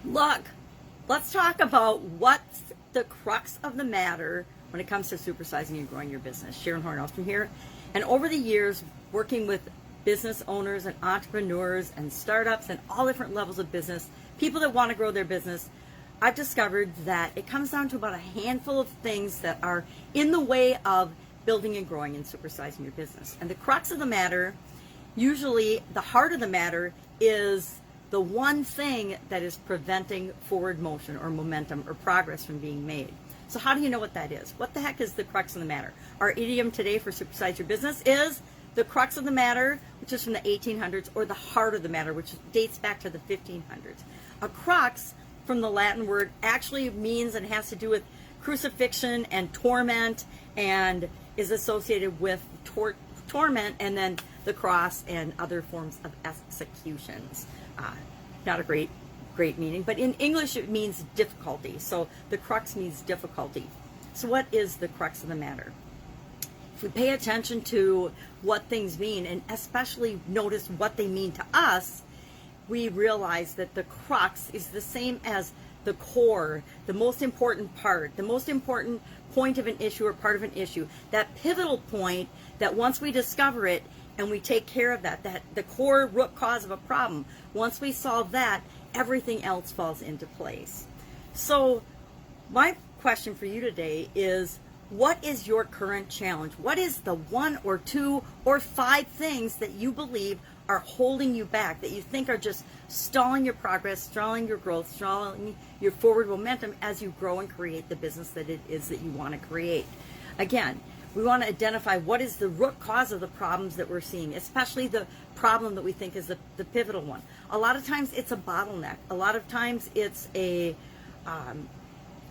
Look, let's talk about what's the crux of the matter when it comes to supersizing and growing your business. Sharon Horne-Ellstrom here. And over the years, working with business owners and entrepreneurs and startups and all different levels of business, people that want to grow their business, I've discovered that it comes down to about a handful of things that are in the way of building and growing and supersizing your business. And the crux of the matter, usually the heart of the matter, is the one thing that is preventing forward motion or momentum or progress from being made. So how do you know what that is? What the heck is the crux of the matter? Our idiom today for supersize your business is the crux of the matter, which is from the 1800s, or the heart of the matter, which dates back to the 1500s. A crux, from the Latin word, actually means and has to do with crucifixion and torment, and is associated with torment and then the cross and other forms of executions. Not a great meaning, but in English it means difficulty. So the crux means difficulty. So what is the crux of the matter? If we pay attention to what things mean, and especially notice what they mean to us, we realize that the crux is the same as the core, the most important part, the most important point of an issue or part of an issue, that pivotal point that once we discover it and we take care of that the core root cause of a problem, once we solve that, everything else falls into place. So my question for you today is, what is your current challenge? What is the 1 or 2 or 5 things that you believe are holding you back, that you think are just stalling your progress, stalling your growth, stalling your forward momentum as you grow and create the business that it is that you want to create? Again, we want to identify what is the root cause of the problems that we're seeing, especially the problem that we think is the pivotal one. A lot of times it's a bottleneck. A lot of times it's the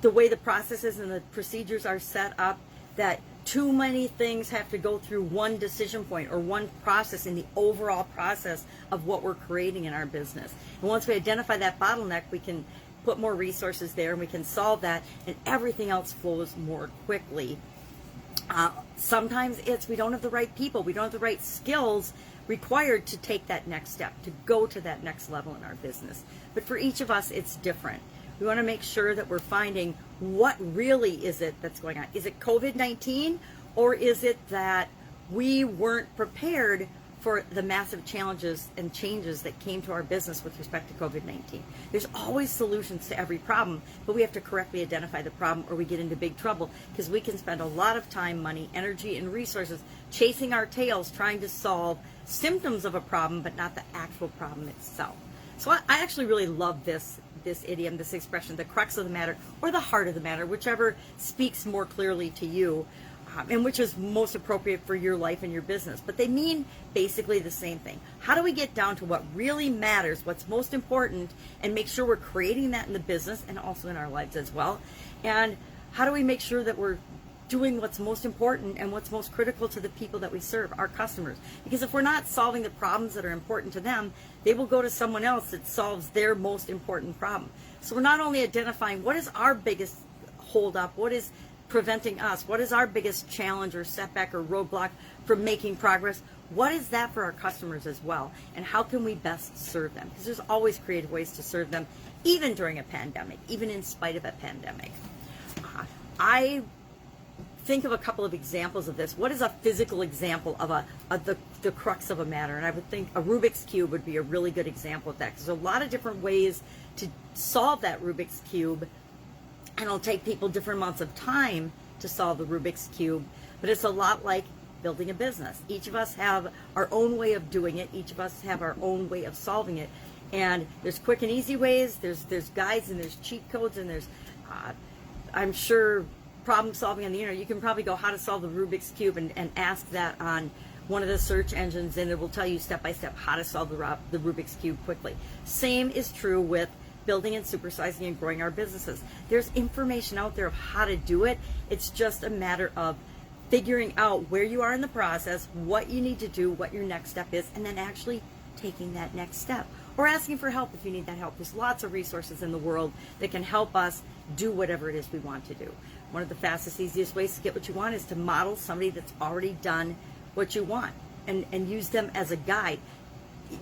way the processes and the procedures are set up, that too many things have to go through one decision point or one process in the overall process of what we're creating in our business. And once we identify that bottleneck, we can put more resources there and we can solve that, and everything else flows more quickly. Sometimes it's we don't have the right people, we don't have the right skills required to take that next step, to go to that next level in our business. But for each of us, it's different. We want to make sure that we're finding what really is it that's going on. Is it COVID-19, or is it that we weren't prepared for the massive challenges and changes that came to our business with respect to COVID-19? There's always solutions to every problem, but we have to correctly identify the problem or we get into big trouble, because we can spend a lot of time, money, energy, and resources chasing our tails trying to solve symptoms of a problem, but not the actual problem itself. So I actually really love this idiom, this expression, the crux of the matter, or the heart of the matter, whichever speaks more clearly to you, and which is most appropriate for your life and your business. But they mean basically the same thing. How do we get down to what really matters, what's most important, and make sure we're creating that in the business and also in our lives as well? And how do we make sure that we're doing what's most important and what's most critical to the people that we serve, our customers? Because if we're not solving the problems that are important to them, they will go to someone else that solves their most important problem. So we're not only identifying what is our biggest holdup, what is preventing us, what is our biggest challenge or setback or roadblock from making progress, what is that for our customers as well, and how can we best serve them? Because there's always creative ways to serve them, even during a pandemic, even in spite of a pandemic. I think of a couple of examples of this. What is a physical example of the crux of a matter? And I would think a Rubiks Cube would be a really good example of that, because there's a lot of different ways to solve that Rubiks Cube, and it'll take people different amounts of time to solve the Rubiks Cube, but it's a lot like building a business. Each of us have our own way of doing it. Each of us have our own way of solving it. And there's quick and easy ways, there's guides, and there's cheat codes, and there's, I'm sure, problem solving on the internet. You can probably go how to solve the Rubiks Cube and ask that on one of the search engines, and it will tell you step by step how to solve the Rubiks Cube quickly. Same is true with building and supersizing and growing our businesses. There's information out there of how to do it. It's just a matter of figuring out where you are in the process, what you need to do, what your next step is, and then actually taking that next step, or asking for help if you need that help. There's lots of resources in the world that can help us do whatever it is we want to do. One of the fastest, easiest ways to get what you want is to model somebody that's already done what you want, and use them as a guide.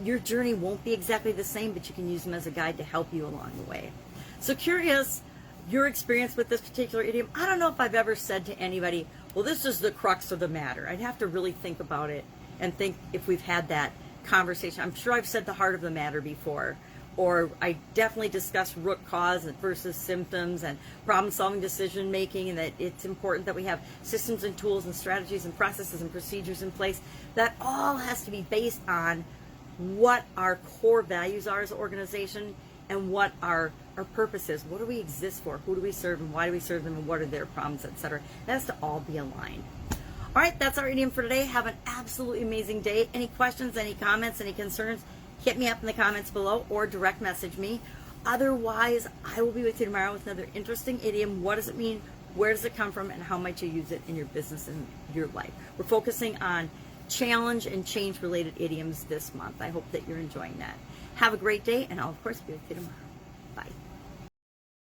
your journey won't be exactly the same, but you can use them as a guide to help you along the way. So curious, your experience with this particular idiom. I don't know if I've ever said to anybody, well, this is the crux of the matter. I'd have to really think about it and think if we've had that conversation. I'm sure I've said the heart of the matter before, or I definitely discussed root cause versus symptoms and problem-solving decision making, and that it's important that we have systems and tools and strategies and processes and procedures in place. That all has to be based on what our core values are as an organization and what our purpose is. What do we exist for? Who do we serve, and why do we serve them, and what are their problems, etc. That has to all be aligned. All right, that's our idiom for today. Have an absolutely amazing day. Any questions, any comments, any concerns, hit me up in the comments below or direct message me. Otherwise, I will be with you tomorrow with another interesting idiom. What does it mean? Where does it come from? And how might you use it in your business and your life? We're focusing on challenge and change related idioms this month. I hope that you're enjoying that. Have a great day, and I'll of course be with you tomorrow. Bye.